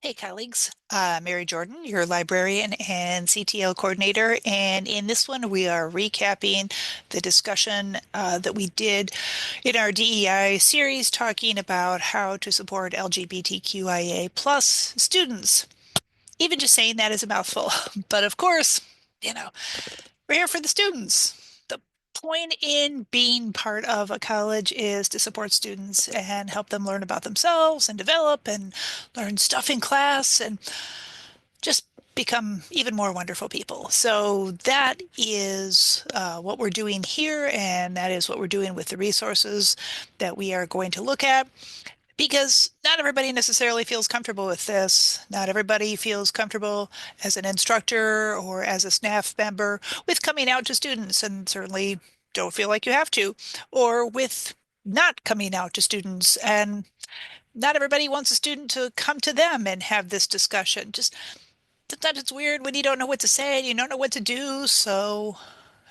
Hey, colleagues. Mary Jordan, your librarian and CTL coordinator. And in this one, we are recapping the discussion that we did in our DEI series talking about how to support LGBTQIA plus students. Even just saying that is a mouthful. But of course, you know, we're here for the students. The point in being part of a college is to support students and help them learn about themselves and develop and learn stuff in class and just become even more wonderful people. So that is what we're doing here, and that is what we're doing with the resources that we are going to look at. Because not everybody necessarily feels comfortable with this. Not everybody feels comfortable as an instructor or as a staff member with coming out to students, and certainly don't feel like you have to, or with not coming out to students. And not everybody wants a student to come to them and have this discussion. Just sometimes it's weird when you don't know what to say and you don't know what to do. So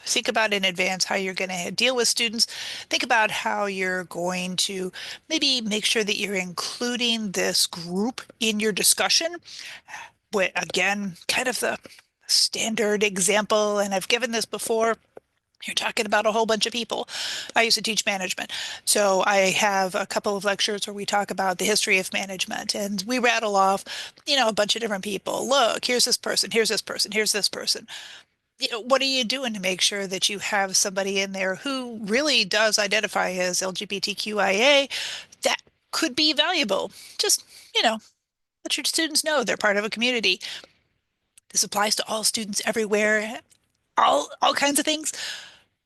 think about in advance how you're going to deal with students. Think about how you're going to maybe make sure that you're including this group in your discussion. But again, kind of the standard example, and I've given this before. You're talking about a whole bunch of people. I used to teach management. So I have a couple of lectures where we talk about the history of management and we rattle off, a bunch of different people. Look, here's this person, here's this person, here's this person. What are you doing to make sure that you have somebody in there who really does identify as LGBTQIA that could be valuable? Just, you know, let your students know they're part of a community. This applies to all students everywhere, all kinds of things.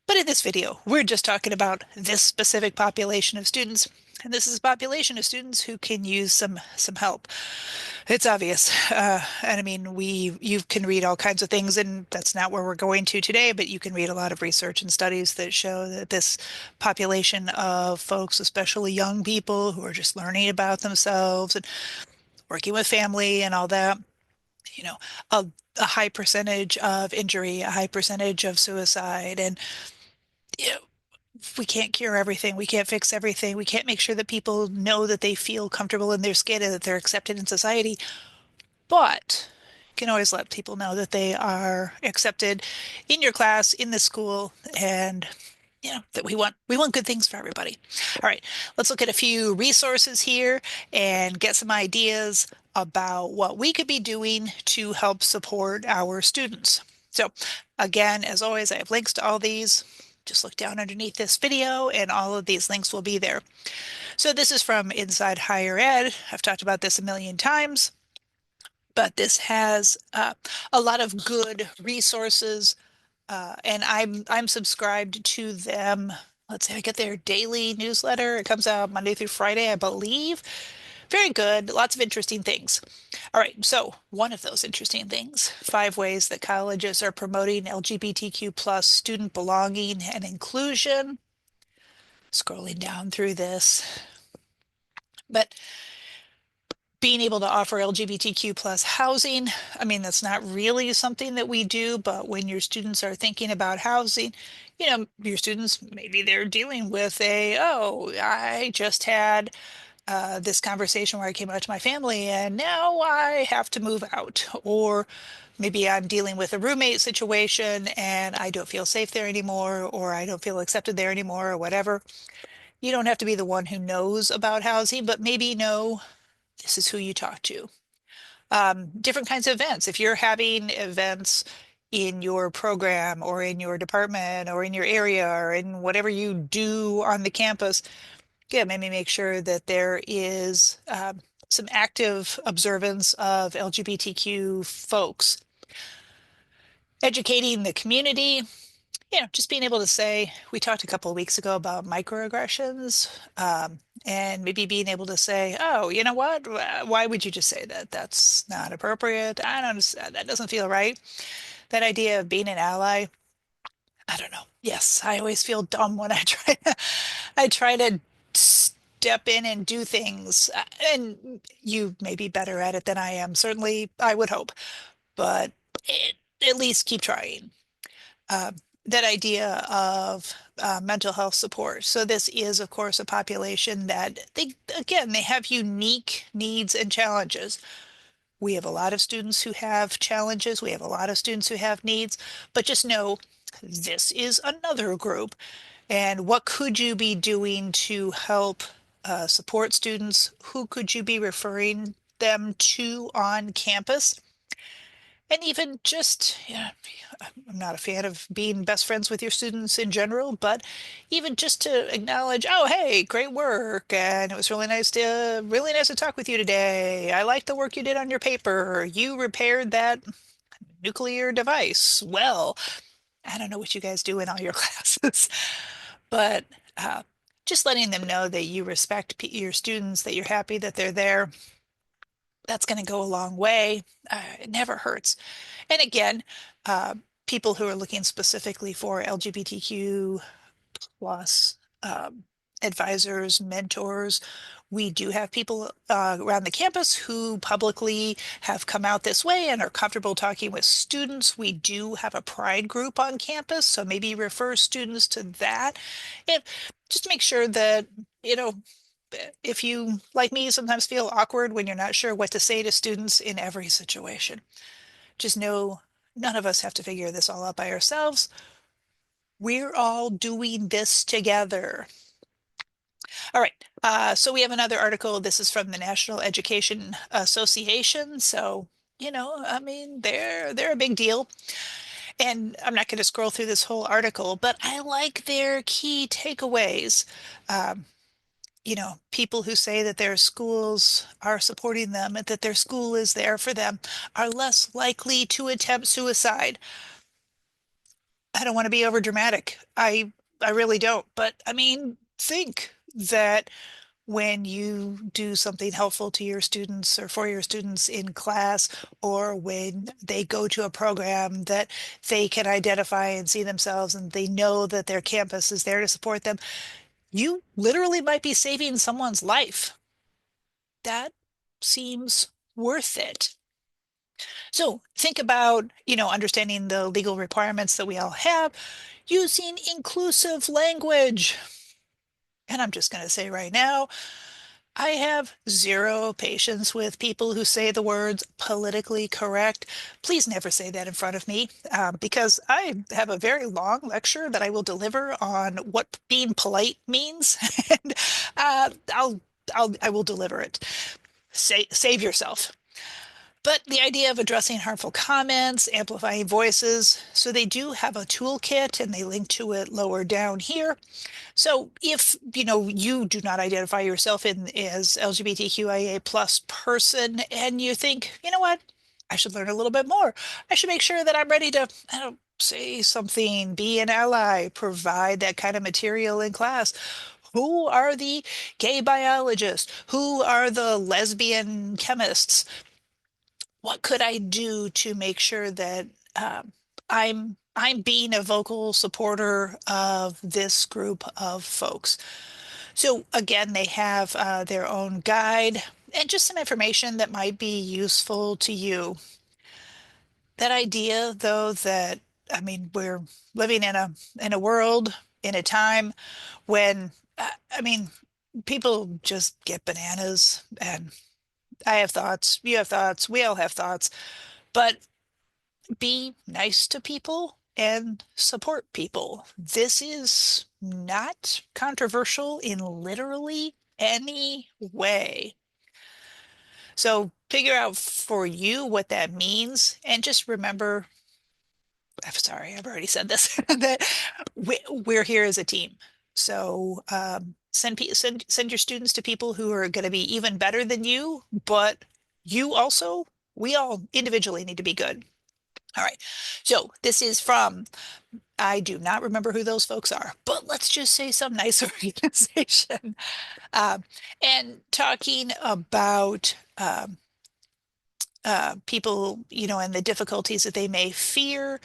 But in this video, we're just talking about this specific population of students. And this is a population of students who can use some help. It's obvious. And I mean, you can read all kinds of things, and that's not where we're going to today, but you can read a lot of research and studies that show that this population of folks, especially young people who are just learning about themselves and working with family and all that, you know, a, a high percentage of injury, a high percentage of suicide, and you know, we can't cure everything. We can't fix everything. We can't make sure that people know that they feel comfortable in their skin and that they're accepted in society. But you can always let people know that they are accepted in your class, in the school, and that we want good things for everybody. All right, let's look at a few resources here and get some ideas about what we could be doing to help support our students. So again, as always, I have links to all these. Just look down underneath this video and all of these links will be there. So this is from Inside Higher Ed. I've talked about this a million times, but this has a lot of good resources, and I'm subscribed to them. Let's say I get their daily newsletter. It comes out Monday through Friday, I believe. Very good. Lots of interesting things. All right. So one of those interesting things, 5 ways that colleges are promoting LGBTQ plus student belonging and inclusion. Scrolling down through this, but being able to offer LGBTQ plus housing. I mean, that's not really something that we do, but when your students are thinking about housing, your students, maybe they're dealing with oh, I just had this conversation where I came out to my family and now I have to move out. Or maybe I'm dealing with a roommate situation and I don't feel safe there anymore, or I don't feel accepted there anymore, or whatever. You don't have to be the one who knows about housing, but maybe know this is who you talk to. Different kinds of events. If you're having events in your program or in your department or in your area or in whatever you do on the campus, yeah, maybe make sure that there is some active observance of LGBTQ folks. Educating the community, just being able to say, we talked a couple of weeks ago about microaggressions, and maybe being able to say, oh, you know what? Why would you just say that? That's not appropriate. I don't understand. That doesn't feel right. That idea of being an ally, I don't know. Yes, I always feel dumb when I try to step in and do things, and you may be better at it than I am. Certainly, I would hope, but at least keep trying. uh, that idea of mental health support. So this is, of course, a population that again, they have unique needs and challenges. We have a lot of students who have challenges. We have a lot of students who have needs, but just know this is another group. And what could you be doing to help support students? Who could you be referring them to on campus? And even just, yeah, I'm not a fan of being best friends with your students in general, but even just to acknowledge, oh, hey, great work, and it was really nice to talk with you today. I like the work you did on your paper. You repaired that nuclear device. Well, I don't know what you guys do in all your classes, but uh, just letting them know that you respect your students, that you're happy that they're there, that's going to go a long way. It never hurts. And again, uh, people who are looking specifically for LGBTQ plus advisors, mentors. We do have people around the campus who publicly have come out this way and are comfortable talking with students. We do have a pride group on campus, so maybe refer students to that. And just make sure that, you know, if you, like me, sometimes feel awkward when you're not sure what to say to students in every situation, just know none of us have to figure this all out by ourselves. We're all doing this together. All right. So we have another article. This is from the National Education Association. So, I mean, they're a big deal. And I'm not going to scroll through this whole article, but I like their key takeaways. Um, People who say that their schools are supporting them and that their school is there for them are less likely to attempt suicide. I don't want to be over dramatic. I really don't. But I mean, think that when you do something helpful to your students or for your students in class, or when they go to a program that they can identify and see themselves and they know that their campus is there to support them, you literally might be saving someone's life. That seems worth it. So think about, understanding the legal requirements that we all have, using inclusive language. And I'm just going to say right now, I have zero patience with people who say the words politically correct. Please never say that in front of me, because I have a very long lecture that I will deliver on what being polite means, and I will deliver it. Save yourself. But the idea of addressing harmful comments, amplifying voices, so they do have a toolkit and they link to it lower down here. So if, you do not identify yourself as LGBTQIA plus person and you think, you know what, I should learn a little bit more. I should make sure that I'm ready to, I don't say something, be an ally, provide that kind of material in class. Who are the gay biologists? Who are the lesbian chemists? What could I do to make sure that I'm being a vocal supporter of this group of folks? So again, they have their own guide and just some information that might be useful to you. That idea, though, that I mean, we're living in a world, in a time when I mean, people just get bananas, and I have thoughts, you have thoughts, we all have thoughts, but be nice to people and support people. This is not controversial in literally any way. So figure out for you what that means and just remember, I'm sorry, I've already said this, that we're here as a team. So send your students to people who are going to be even better than you, but we all individually need to be good. All right. So this is from, I do not remember who those folks are, but let's just say some nice organization. Um, and talking about people, and the difficulties that they may fear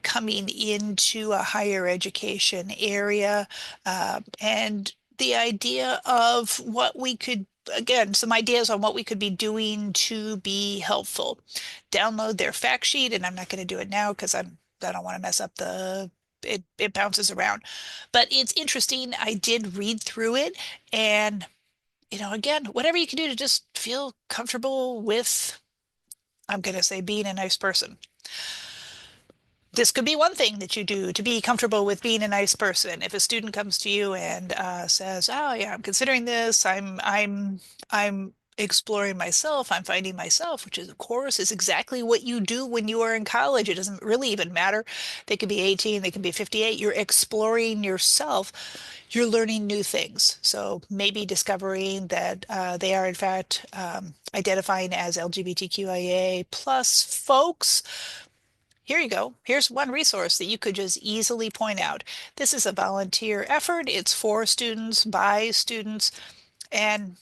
coming into a higher education area, and the idea of what we could, again, some ideas on what we could be doing to be helpful. Download their fact sheet, and I'm not going to do it now because I don't want to mess up it bounces around. But it's interesting. I did read through it, and again, whatever you can do to just feel comfortable with I'm going to say being a nice person. This could be one thing that you do to be comfortable with being a nice person. If a student comes to you and says, "Oh yeah, I'm considering this. I'm exploring myself. I'm finding myself," which is, of course, is exactly what you do when you are in college. It doesn't really even matter. They could be 18, they can be 58. You're exploring yourself. You're learning new things. So maybe discovering that they are in fact identifying as LGBTQIA plus folks. Here you go. Here's one resource that you could just easily point out. This is a volunteer effort. It's for students, by students, and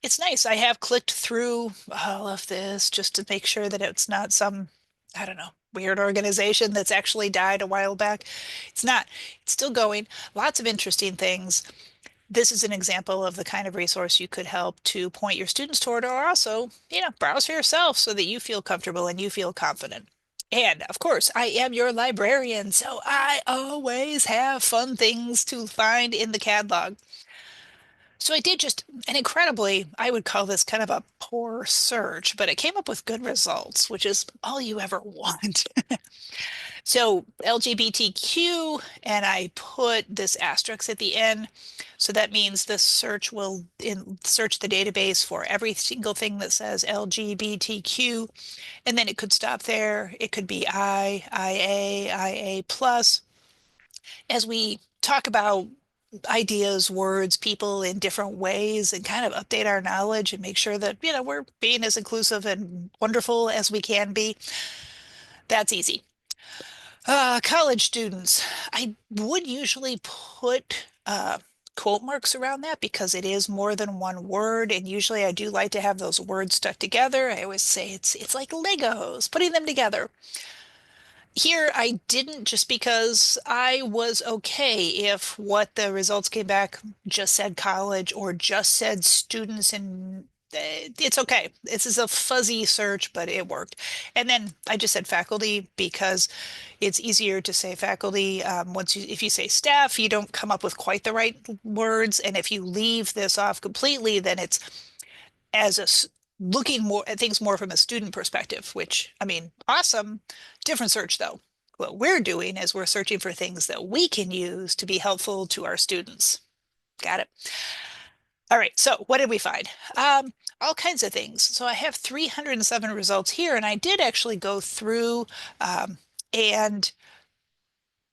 it's nice. I have clicked through all of this just to make sure that it's not some, I don't know, weird organization that's actually died a while back. It's not. It's still going. Lots of interesting things. This is an example of the kind of resource you could help to point your students toward, or also, browse for yourself so that you feel comfortable and you feel confident. And of course, I am your librarian, so I always have fun things to find in the catalog. So I did just an incredibly, I would call this kind of a poor search, but it came up with good results, which is all you ever want. So LGBTQ, and I put this asterisk at the end. So that means this search will search the database for every single thing that says LGBTQ, and then it could stop there. It could be IA plus. As we talk about ideas, words, people in different ways and kind of update our knowledge and make sure that, we're being as inclusive and wonderful as we can be, that's easy. College students, I would usually put quote marks around that because it is more than one word, and usually I do like to have those words stuck together. I always say it's like Legos, putting them together. Here, I didn't just because I was okay if what the results came back just said college or just said students, and it's okay. This is a fuzzy search, but it worked. And then I just said faculty because it's easier to say faculty. If you say staff, you don't come up with quite the right words. And if you leave this off completely, then it's as looking more at things more from a student perspective, which I mean, awesome. Different search though. What we're doing is we're searching for things that we can use to be helpful to our students. Got it. All right, so what did we find? All kinds of things. So I have 307 results here, and I did actually go through and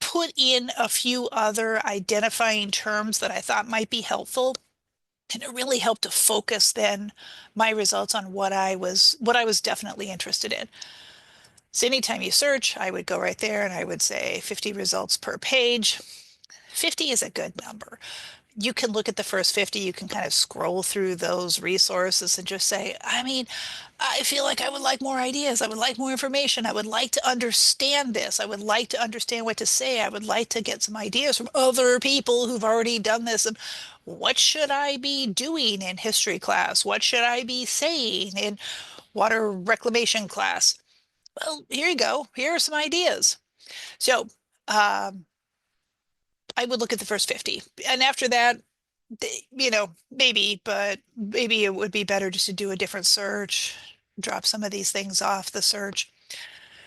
put in a few other identifying terms that I thought might be helpful. And it really helped to focus then my results on what I was definitely interested in. So anytime you search, I would go right there and I would say 50 results per page. 50 is a good number. You can look at the first 50, you can kind of scroll through those resources and just say, I mean, I feel like I would like more ideas. I would like more information. I would like to understand this. I would like to understand what to say. I would like to get some ideas from other people who've already done this. And what should I be doing in history class? What should I be saying in water reclamation class? Well, here you go. Here are some ideas. So, um, I would look at the first 50. And after that, maybe, but maybe it would be better just to do a different search, drop some of these things off the search.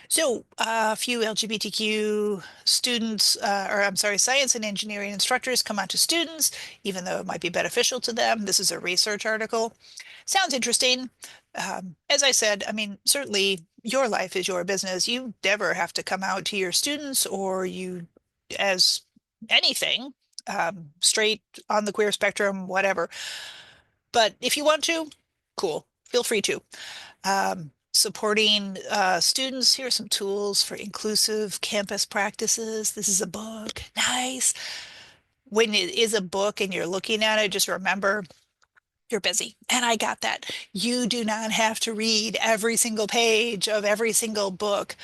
So, a few LGBTQ students, or I'm sorry, science and engineering instructors come on to students, even though it might be beneficial to them. This is a research article. Sounds interesting. As I said, I mean, certainly your life is your business. You never have to come out to your students or you as anything, straight on the queer spectrum, whatever. But if you want to, cool, feel free to. Supporting students. Here are some tools for inclusive campus practices. This is a book. Nice. When it is a book and you're looking at it, just remember you're busy. And I got that. You do not have to read every single page of every single book.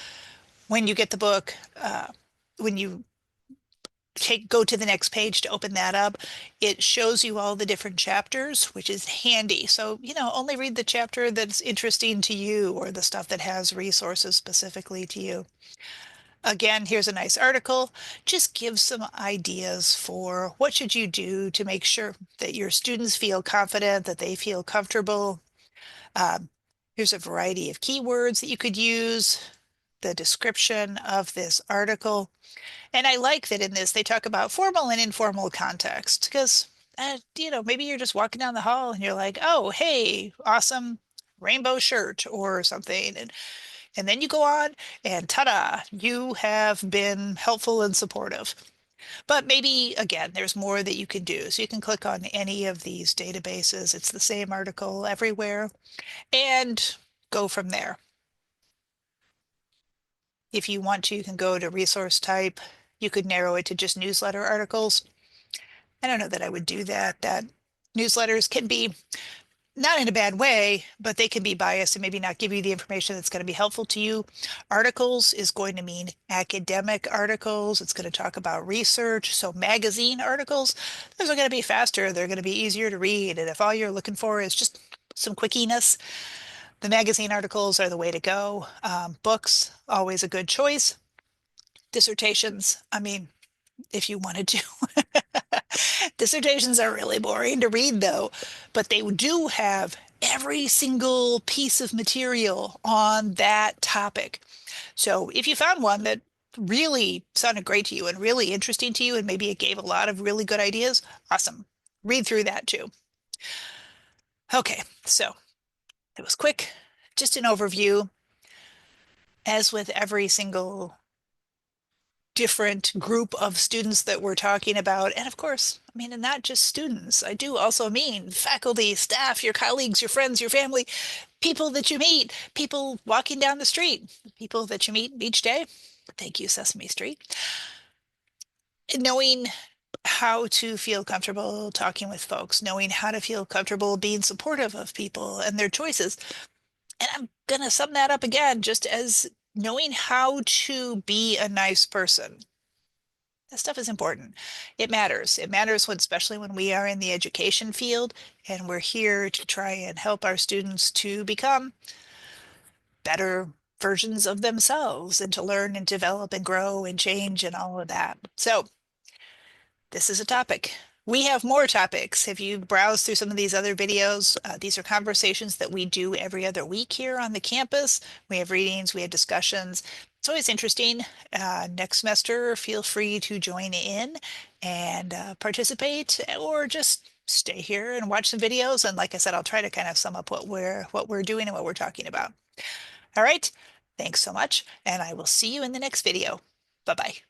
When you get the book, when you go to the next page to open that up, it shows you all the different chapters, which is handy. So, only read the chapter that's interesting to you or the stuff that has resources specifically to you. Again, here's a nice article. Just give some ideas for what should you do to make sure that your students feel confident, that they feel comfortable. Um, Here's a variety of keywords that you could use, the description of this article. And I like that in this they talk about formal and informal context because, maybe you're just walking down the hall and you're like, oh, hey, awesome rainbow shirt or something. And then you go on and ta-da, you have been helpful and supportive. But maybe, again, there's more that you can do. So you can click on any of these databases. It's the same article everywhere and go from there. If you want to, you can go to resource type. You could narrow it to just newsletter articles. I don't know that I would do that. That newsletters can be not in a bad way, but they can be biased and maybe not give you the information that's going to be helpful to you. Articles is going to mean academic articles. It's going to talk about research. So magazine articles, those are going to be faster. They're going to be easier to read. And if all you're looking for is just some quickiness, the magazine articles are the way to go. Books, always a good choice. Dissertations, I mean, if you wanted to. Dissertations are really boring to read, though, but they do have every single piece of material on that topic. So if you found one that really sounded great to you and really interesting to you, and maybe it gave a lot of really good ideas, awesome. Read through that too. Okay, so it was quick, just an overview. As with every single different group of students that we're talking about. And of course, I mean, and not just students. I do also mean faculty, staff, your colleagues, your friends, your family, people that you meet, people walking down the street, people that you meet each day. Thank you, Sesame Street. Knowing how to feel comfortable talking with folks, knowing how to feel comfortable being supportive of people and their choices. And I'm going to sum that up again, just as knowing how to be a nice person. That stuff is important. It matters. It matters when, especially when we are in the education field and we're here to try and help our students to become better versions of themselves and to learn and develop and grow and change and all of that. So this is a topic. We have more topics. If you browse through some of these other videos, these are conversations that we do every other week here on the campus. We have readings, we have discussions. It's always interesting. Next semester, feel free to join in and participate or just stay here and watch some videos. And like I said, I'll try to kind of sum up what we're doing and what we're talking about. All right. Thanks so much. And I will see you in the next video. Bye-bye.